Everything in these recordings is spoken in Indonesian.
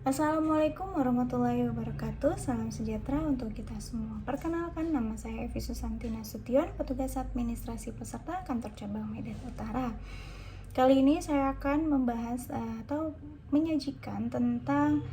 Assalamualaikum warahmatullahi wabarakatuh. Salam sejahtera untuk kita semua. Perkenalkan, nama saya Evi Susanti Nasution, petugas administrasi peserta kantor cabang Medan Utara. Kali ini saya akan membahas atau menyajikan tentang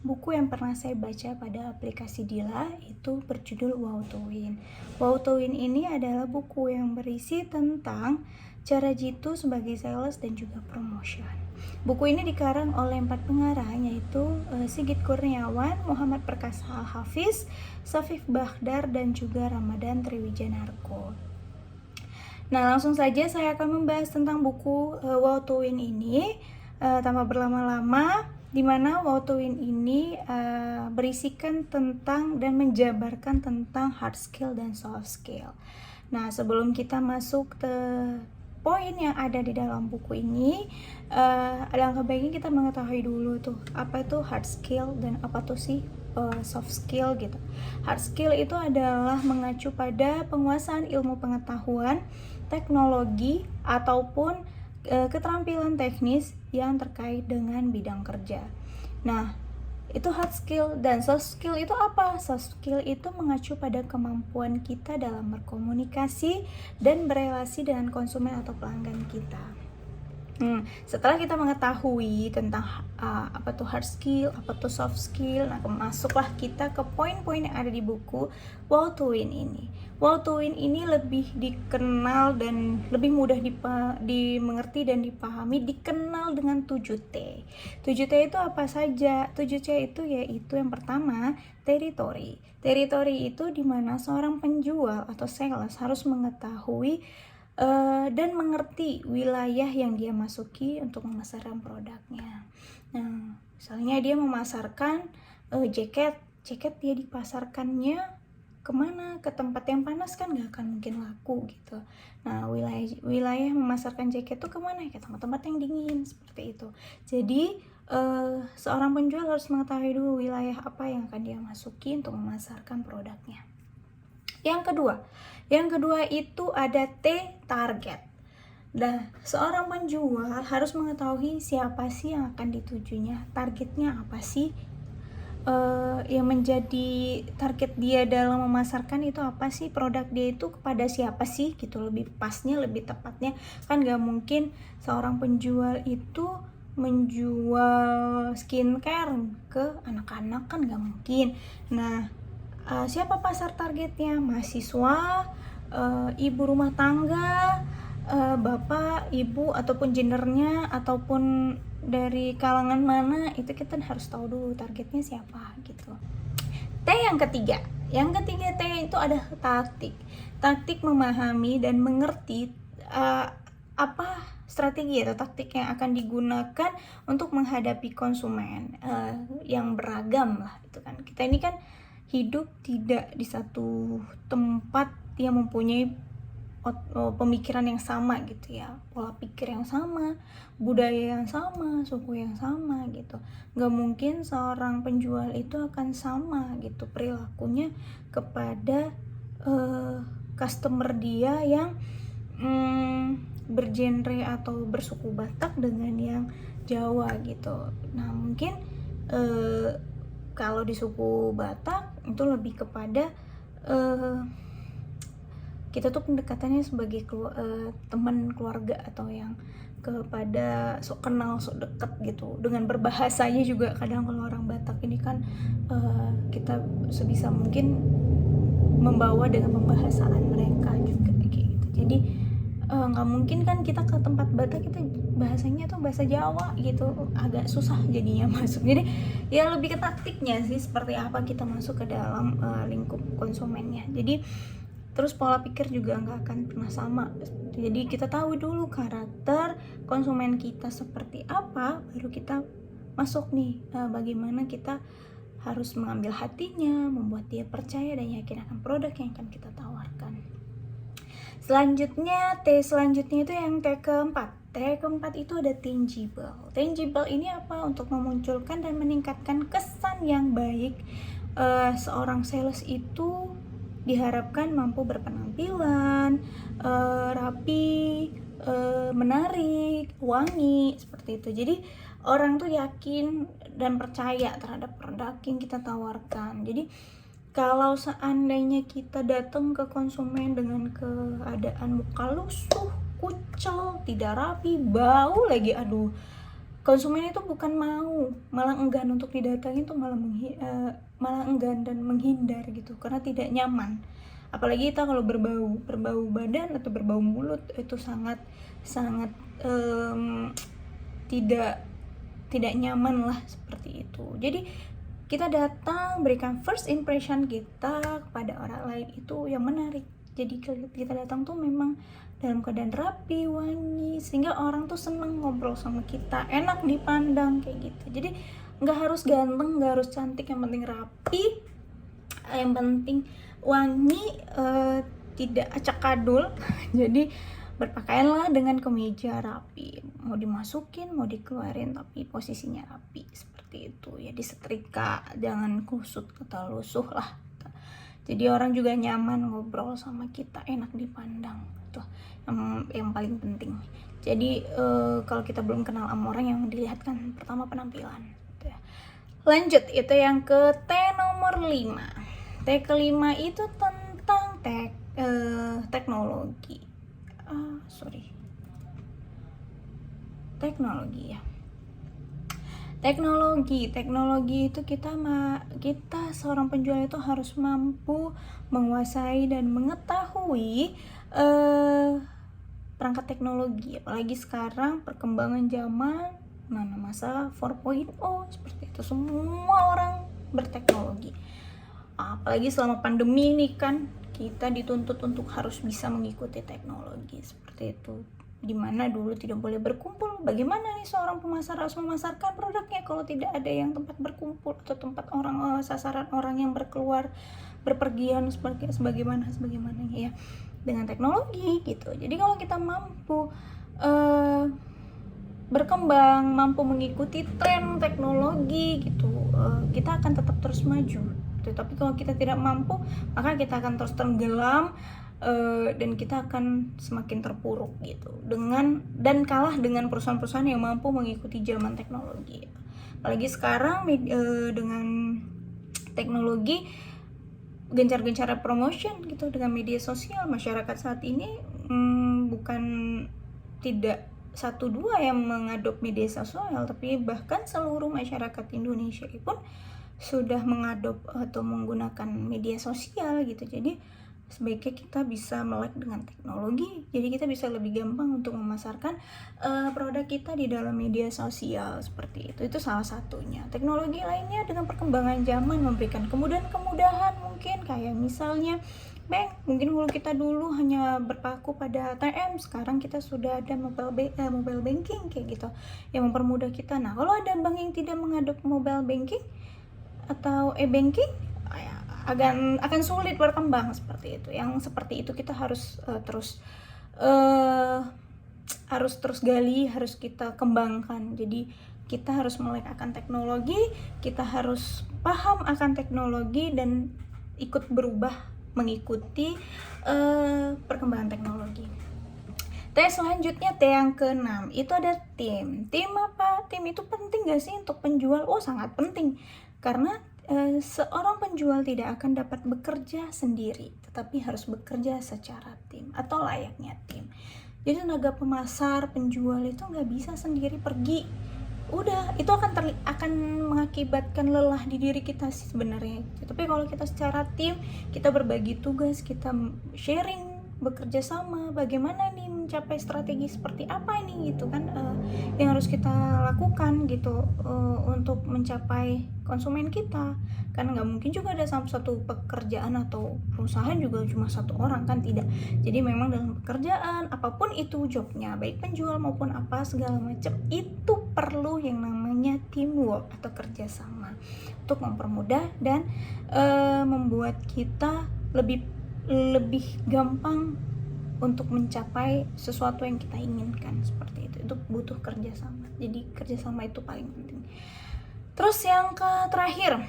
buku yang pernah saya baca pada aplikasi Dila, itu berjudul Wow to Win. Wow to Win ini adalah buku yang berisi tentang cara jitu sebagai sales dan juga promotion. Buku ini dikarang oleh 4 pengarang, yaitu Sigit Kurniawan, Muhammad Perkasa Al-Hafiz, Safif Bakhdar, dan juga Ramadan Triwijanarko. Nah, langsung saja saya akan membahas tentang buku Wow to Win ini tanpa berlama-lama, di mana Wow to Win ini berisikan tentang dan menjabarkan tentang hard skill dan soft skill. Nah, sebelum kita masuk ke poin yang ada di dalam buku ini, alangkah baiknya kita mengetahui dulu tuh apa itu hard skill dan apa tuh sih soft skill gitu. Hard skill itu adalah mengacu pada penguasaan ilmu pengetahuan, teknologi, ataupun keterampilan teknis yang terkait dengan bidang kerja. Nah, itu hard skill. Dan soft skill itu apa? Soft skill itu mengacu pada kemampuan kita dalam berkomunikasi dan berelasi dengan konsumen atau pelanggan kita. Setelah kita mengetahui tentang apa tuh hard skill, apa tuh soft skill, nah masuklah kita ke poin-poin yang ada di buku Wow to Win ini. Wow to Win ini lebih dikenal dan lebih mudah dimengerti dan dipahami, dikenal dengan 7T. 7T itu apa saja? 7T itu yaitu yang pertama, teritori. Teritori itu dimana seorang penjual atau sales harus mengetahui dan mengerti wilayah yang dia masuki untuk memasarkan produknya. Nah, misalnya dia memasarkan jaket dia dipasarkannya kemana? Ke tempat yang panas kan nggak akan mungkin laku gitu. Nah, wilayah memasarkan jaket itu kemana? Ke tempat-tempat yang dingin, seperti itu. Jadi seorang penjual harus mengetahui dulu wilayah apa yang akan dia masuki untuk memasarkan produknya. Yang kedua itu ada T, target. Nah, seorang penjual harus mengetahui siapa sih yang akan ditujunya, targetnya apa sih, yang menjadi target dia dalam memasarkan itu apa sih, produk dia itu kepada siapa sih gitu, lebih pasnya, lebih tepatnya. Kan gak mungkin seorang penjual itu menjual skincare ke anak-anak, kan gak mungkin. Nah, siapa pasar targetnya? Mahasiswa, ibu rumah tangga, bapak, ibu, ataupun gendernya, ataupun dari kalangan mana, itu kita harus tahu dulu targetnya siapa gitu. T yang ketiga T itu ada taktik memahami dan mengerti apa strategi atau taktik yang akan digunakan untuk menghadapi konsumen yang beragam lah itu kan. Kita ini kan hidup tidak di satu tempat yang mempunyai pemikiran yang sama gitu ya, pola pikir yang sama, budaya yang sama, suku yang sama gitu. Gak mungkin seorang penjual itu akan sama gitu perilakunya kepada customer dia yang bergenre atau bersuku Batak dengan yang Jawa gitu. Nah, mungkin kalau di suku Batak itu lebih kepada kita tuh pendekatannya sebagai teman keluarga atau yang kepada sok kenal, sok deket gitu. Dengan berbahasanya juga kadang kalau orang Batak ini kan kita sebisa mungkin membawa dengan pembahasaan mereka juga kayak gitu. Jadi nggak mungkin kan kita ke tempat Batak kita bahasanya tuh bahasa Jawa gitu, agak susah jadinya masuk. Jadi ya lebih ke taktiknya sih, seperti apa kita masuk ke dalam lingkup konsumennya. Jadi terus pola pikir juga nggak akan pernah sama. Jadi kita tahu dulu karakter konsumen kita seperti apa, baru kita masuk nih bagaimana kita harus mengambil hatinya, membuat dia percaya dan yakin akan produk yang akan kita tawarkan. Selanjutnya itu yang T keempat itu ada tangible. Tangible ini apa? Untuk memunculkan dan meningkatkan kesan yang baik. Seorang sales itu diharapkan mampu berpenampilan rapi, menarik, wangi, seperti itu. Jadi orang tuh yakin dan percaya terhadap produk yang kita tawarkan. Jadi kalau seandainya kita datang ke konsumen dengan keadaan muka lusuh, kucel, tidak rapi, bau lagi, aduh, konsumen itu bukan mau, malah enggan untuk didatangi, itu malah enggan dan menghindar gitu, karena tidak nyaman. Apalagi kita kalau berbau badan atau berbau mulut, itu sangat tidak nyaman lah, seperti itu. Jadi kita datang berikan first impression kita kepada orang lain itu yang menarik. Jadi kita datang tuh memang dalam keadaan rapi, wangi, sehingga orang tuh seneng ngobrol sama kita, enak dipandang kayak gitu. Jadi nggak harus ganteng, nggak harus cantik, yang penting rapi, yang penting wangi, tidak acak kadul. Jadi berpakaianlah dengan kemeja rapi, mau dimasukin mau dikeluarin tapi posisinya rapi, seperti itu ya. Disetrika, jangan kusut atau lusuh lah. Jadi orang juga nyaman ngobrol sama kita, enak dipandang, itu yang paling penting. Jadi kalau kita belum kenal sama orang, yang dilihat kan pertama penampilan gitu ya. Lanjut, itu yang ke T nomor 5. T kelima itu tentang teknologi. Teknologi ya. Teknologi itu kita seorang penjual itu harus mampu menguasai dan mengetahui perangkat teknologi, apalagi sekarang perkembangan zaman masa 4.0 seperti itu, semua orang berteknologi. Apalagi selama pandemi ini kan kita dituntut untuk harus bisa mengikuti teknologi, seperti itu. Dimana dulu tidak boleh berkumpul, bagaimana nih seorang pemasar harus memasarkan produknya kalau tidak ada yang tempat berkumpul atau tempat orang, sasaran orang yang berpergian sebagaimana ya, dengan teknologi gitu. Jadi kalau kita mampu berkembang, mampu mengikuti tren teknologi gitu, kita akan tetap terus maju. Tapi kalau kita tidak mampu, maka kita akan terus tenggelam, dan kita akan semakin terpuruk gitu, dan kalah dengan perusahaan-perusahaan yang mampu mengikuti zaman teknologi. Apalagi sekarang dengan teknologi, gencar-gencar promotion gitu dengan media sosial. Masyarakat saat ini bukan tidak 1-2 yang mengadop media sosial, tapi bahkan seluruh masyarakat Indonesia pun sudah mengadop atau menggunakan media sosial gitu. Jadi sebaiknya kita bisa melek dengan teknologi, jadi kita bisa lebih gampang untuk memasarkan produk kita di dalam media sosial, seperti itu salah satunya. Teknologi lainnya dengan perkembangan zaman memberikan kemudahan mungkin kayak misalnya mungkin kalau kita dulu hanya berpaku pada ATM, sekarang kita sudah ada mobile banking kayak gitu yang mempermudah kita. Nah, kalau ada bank yang tidak mengadop mobile banking atau e-banking, akan sulit berkembang, seperti itu. Yang seperti itu kita harus terus gali, harus kita kembangkan. Jadi kita harus melek akan teknologi, kita harus paham akan teknologi dan ikut berubah mengikuti perkembangan teknologi. Selanjutnya yang ke-6 itu ada tim. Tim apa? Tim itu penting gak sih untuk penjual? Sangat penting, karena seorang penjual tidak akan dapat bekerja sendiri, tetapi harus bekerja secara tim atau layaknya tim. Jadi tenaga pemasar, penjual itu nggak bisa sendiri pergi. Udah, itu akan mengakibatkan lelah di diri kita sih sebenarnya. Tapi kalau kita secara tim, kita berbagi tugas, kita sharing, bekerja sama, bagaimana nih mencapai strategi seperti apa ini gitu kan, yang harus kita lakukan gitu untuk mencapai konsumen kita. Kan nggak mungkin juga ada satu pekerjaan atau perusahaan juga cuma satu orang, kan tidak. Jadi memang dalam pekerjaan apapun itu jobnya, baik penjual maupun apa segala macam, itu perlu yang namanya teamwork atau kerjasama untuk mempermudah dan membuat kita lebih gampang untuk mencapai sesuatu yang kita inginkan, seperti itu. Itu butuh kerjasama. Jadi kerjasama itu paling penting. Terus yang terakhir,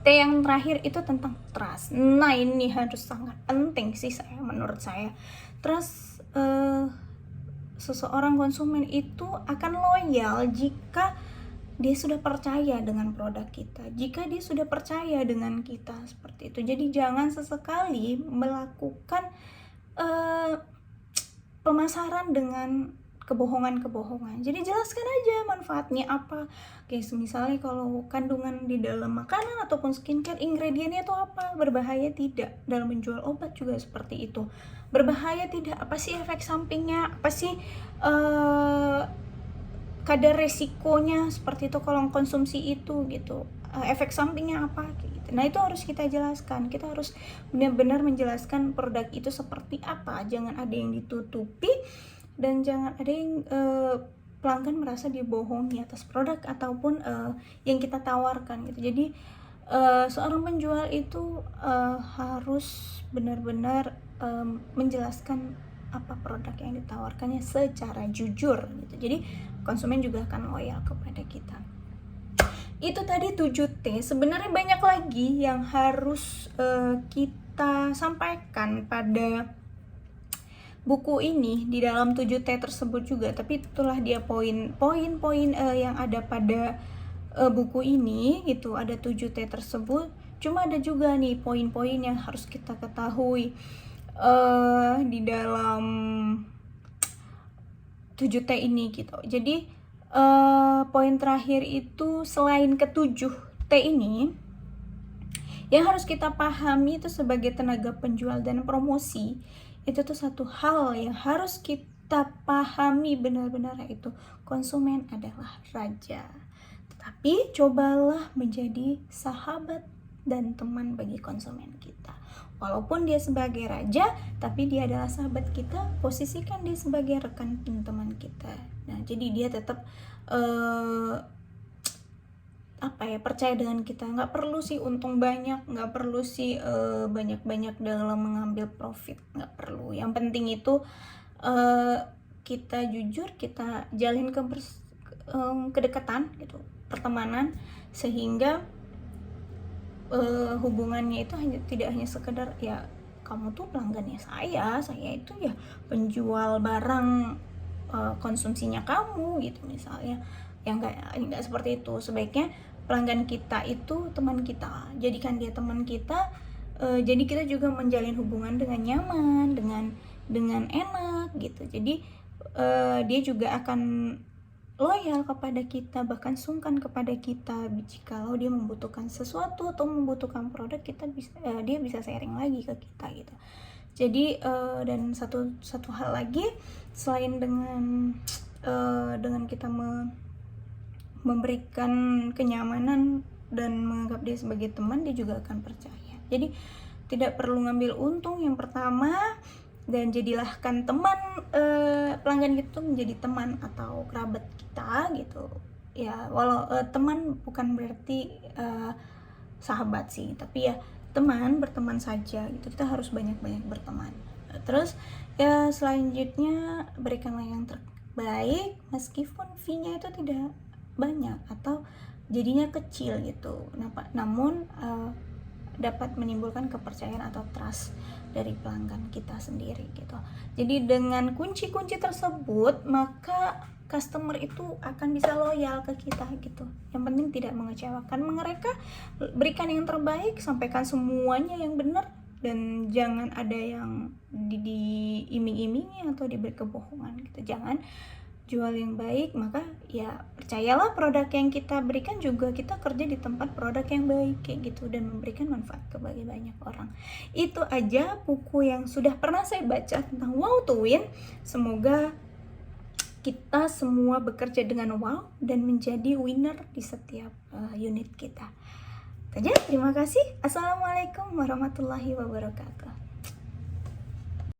yang terakhir itu tentang trust. Nah, ini harus sangat penting sih menurut saya. Trust seseorang konsumen itu akan loyal jika dia sudah percaya dengan produk kita, jika dia sudah percaya dengan kita, seperti itu. Jadi jangan sesekali melakukan pemasaran dengan kebohongan-kebohongan. Jadi jelaskan aja manfaatnya apa. Oke, misalnya kalau kandungan di dalam makanan ataupun skincare, ingredientnya itu apa, berbahaya tidak. Dalam menjual obat juga seperti itu, berbahaya tidak, apa sih efek sampingnya, apa sih kadar resikonya, seperti itu kalau konsumsi itu gitu, efek sampingnya apa gitu. Nah, itu harus kita jelaskan. Kita harus benar-benar menjelaskan produk itu seperti apa. Jangan ada yang ditutupi dan jangan ada yang pelanggan merasa dibohongi atas produk ataupun yang kita tawarkan gitu. Jadi seorang penjual itu harus benar-benar menjelaskan apa produk yang ditawarkannya secara jujur gitu. Jadi konsumen juga akan loyal kepada kita. Itu tadi 7T. Sebenarnya banyak lagi yang harus kita sampaikan pada buku ini di dalam 7T tersebut juga, tapi itulah dia poin-poin yang ada pada buku ini gitu. Ada 7T tersebut, cuma ada juga nih poin-poin yang harus kita ketahui di dalam 7T ini gitu. Jadi poin terakhir itu selain ke-7T ini, yang harus kita pahami itu sebagai tenaga penjual dan promosi, itu tuh satu hal yang harus kita pahami benar-benar, yaitu konsumen adalah raja. Tetapi cobalah menjadi sahabat dan teman bagi konsumen kita. Walaupun dia sebagai raja, tapi dia adalah sahabat kita, posisikan dia sebagai rekan dan teman kita. Nah, jadi dia tetap percaya dengan kita. Nggak perlu sih untung banyak, nggak perlu sih banyak-banyak dalam mengambil profit, nggak perlu. Yang penting itu kita jujur, kita jalin kedekatan gitu, pertemanan, sehingga hubungannya itu tidak hanya sekedar ya kamu tuh pelanggannya saya itu ya penjual barang konsumsinya kamu gitu misalnya. Ya enggak seperti itu. Sebaiknya pelanggan kita itu teman kita, jadikan dia teman kita. Jadi kita juga menjalin hubungan dengan nyaman, dengan enak gitu. Jadi dia juga akan loyal kepada kita, bahkan sungkan kepada kita jikalau dia membutuhkan sesuatu atau membutuhkan produk, dia bisa sharing lagi ke kita gitu. Jadi dan satu hal lagi, selain dengan kita memberikan kenyamanan dan menganggap dia sebagai teman, dia juga akan percaya. Jadi tidak perlu ngambil untung yang pertama, dan jadilahkan teman pelanggan itu menjadi teman atau kerabat kita gitu ya. Walau teman bukan berarti sahabat sih, tapi ya teman, berteman saja gitu. Kita harus banyak-banyak berteman. Terus ya selanjutnya, berikanlah yang terbaik meskipun fee-nya itu tidak banyak atau jadinya kecil gitu. Namun dapat menimbulkan kepercayaan atau trust dari pelanggan kita sendiri gitu. Jadi dengan kunci-kunci tersebut, maka customer itu akan bisa loyal ke kita gitu. Yang penting tidak mengecewakan mereka, berikan yang terbaik, sampaikan semuanya yang benar, dan jangan ada yang diiming-imingi atau diberi kebohongan gitu. Jangan, jual yang baik, maka ya percayalah produk yang kita berikan juga kita kerja di tempat produk yang baik kayak gitu, dan memberikan manfaat kepada banyak orang. Itu aja buku yang sudah pernah saya baca tentang Wow to Win. Semoga kita semua bekerja dengan wow dan menjadi winner di setiap unit kita. Terima kasih. Assalamualaikum warahmatullahi wabarakatuh.